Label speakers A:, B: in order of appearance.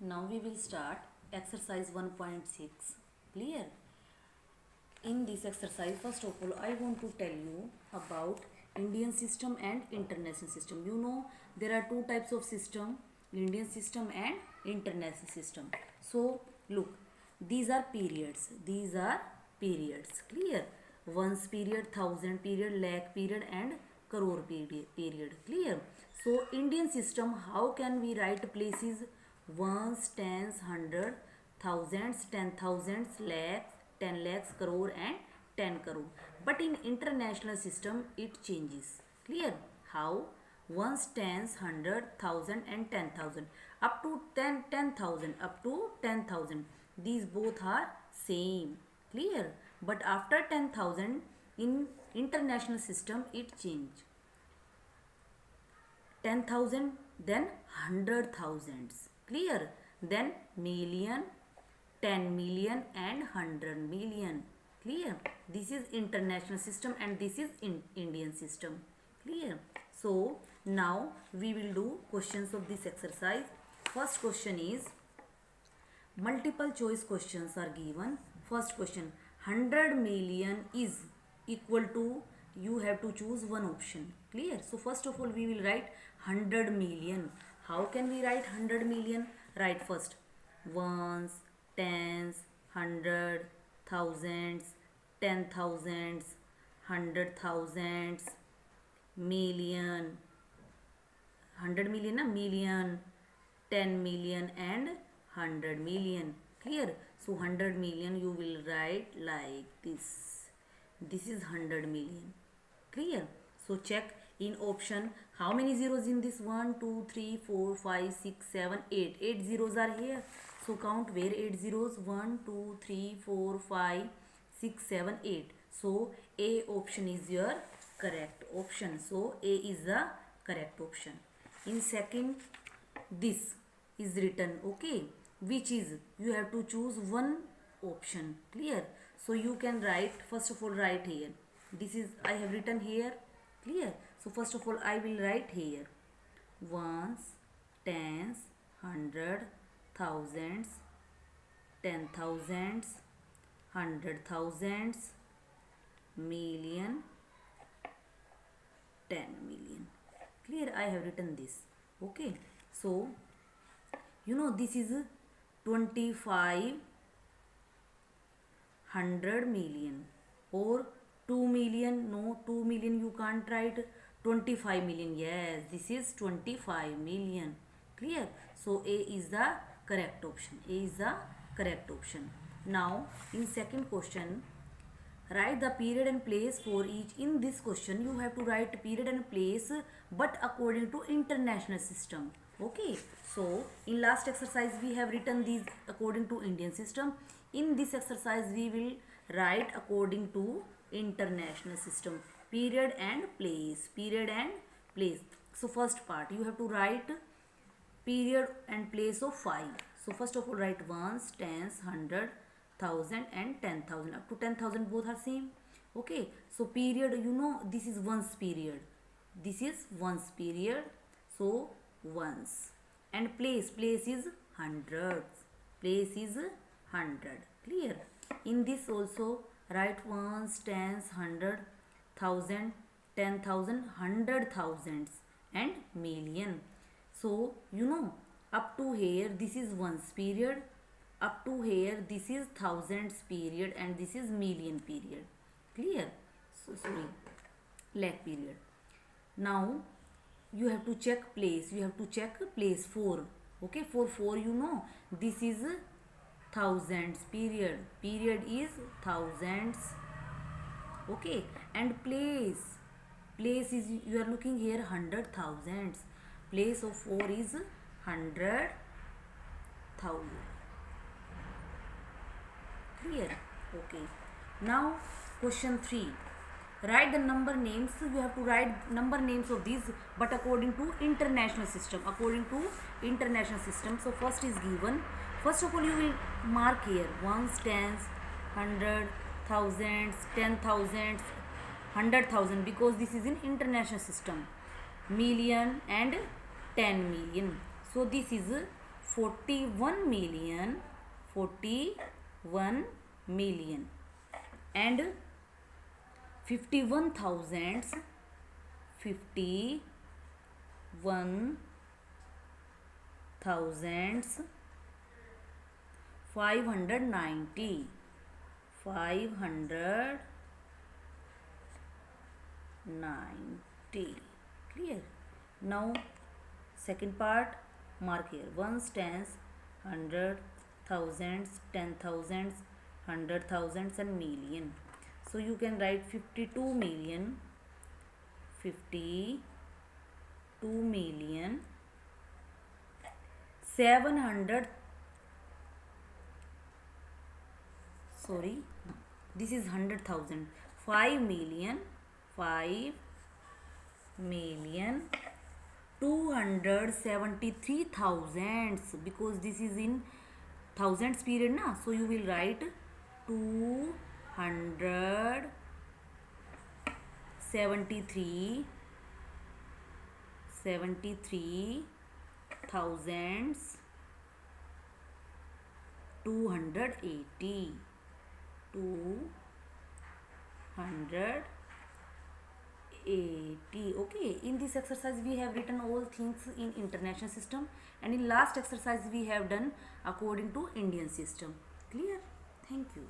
A: Now we will start exercise 1.6. Clear? In this exercise, first of all, I want to tell you about Indian system and international system. You know there are two types of system, Indian system and international system. So look, these are periods. These are periods. Clear? Once period, thousand period, lakh period and crore period. Clear? So Indian system, how can we write places? Ones, tens, hundred, thousands, ten thousands, lakhs, 10 lakhs, crore and 10 crore. But in international system it changes. Clear? How? Ones, tens, hundred, thousand and 10,000. Up to 10,000. Up to 10,000. These both are same. Clear? But after 10,000 in international system it change. 10,000, then 100,000s. Clear? Then million, 10 million and 100 million. Clear? This is international system and this is Indian system. Clear? So now we will do questions of this exercise. First question is multiple choice questions are given. First question, 100 million is equal to, you have to choose one option. Clear? So first of all we will write 100 million. How can we write 100 million? Write first ones, tens, hundred, thousands, 10,000s, 100,000s, million, 100 million, million, 10 million and 100 million. Clear? So 100 million you will write like this. This is 100 million. Clear? So check in option how many zeros in this. 1 2 3 4 5 6 7 8. 8 zeros are here. So count where 8 zeros. 1 2 3 4 5 6 7 8. So A option is your correct option. So A is the correct option. In second, this is written, okay, which is, you have to choose one option. Clear? So you can write, first of all write here, this is, I have written here. Clear? So first of all I will write here ones, tens, hundred, thousands, 10,000s, 100,000s, million, 10 million. Clear? I have written this. Okay. So you know this is 2,500 million or 2 million. No, 2 million you can't write. 25 million. Yes, this is 25 million. Clear? So A is the correct option. A is the correct option. Now in second question, write the period and place for each. In this question you have to write period and place but according to international system. Okay, so in last exercise we have written these according to Indian system. In this exercise we will write according to international system, period and place. Period and place. So first part you have to write period and place of 5. So first of all write ones, tens, hundred, thousand and 10,000. Up to 10,000 both are same. Okay, so period, you know this is once period. This is once period. So once. And place is hundreds. Place is 100. Clear? In this also write ones, tens, hundred, thousand, 10,000, 100,000s and million. So you know up to here this is once period, up to here this is thousands period and this is million period. Clear? So sorry, lakh period. Now you have to check place. You have to check place 4. Okay, for 4 you know this is thousands period. Period is thousands. Okay, and place is, you are looking here 100,000s. Place of 4 is 100,000. Clear? Okay. Now question 3. Write the number names. You have to write number names of these but according to international system. According to international system. So first is given. First of all you will mark here ones, tens, hundred, thousands, 10,000s, 100,000 because this is in international system. Million and 10 million. So this is 41 million, 41 million and 51 thousands, 51 thousands 590, 590. Clear? Now second part, mark here. Ones, tens, hundred, thousands, 10,000s, 100,000s and million. So you can write 52 million, 52 million 700, sorry, this is 100,000, 5 million, 5 million 273,000, because this is in thousands period na, so you will write 273 thousands 280, 280. Okay, in this exercise we have written all things in international system, and in last exercise we have done according to Indian system. Clear? Thank you.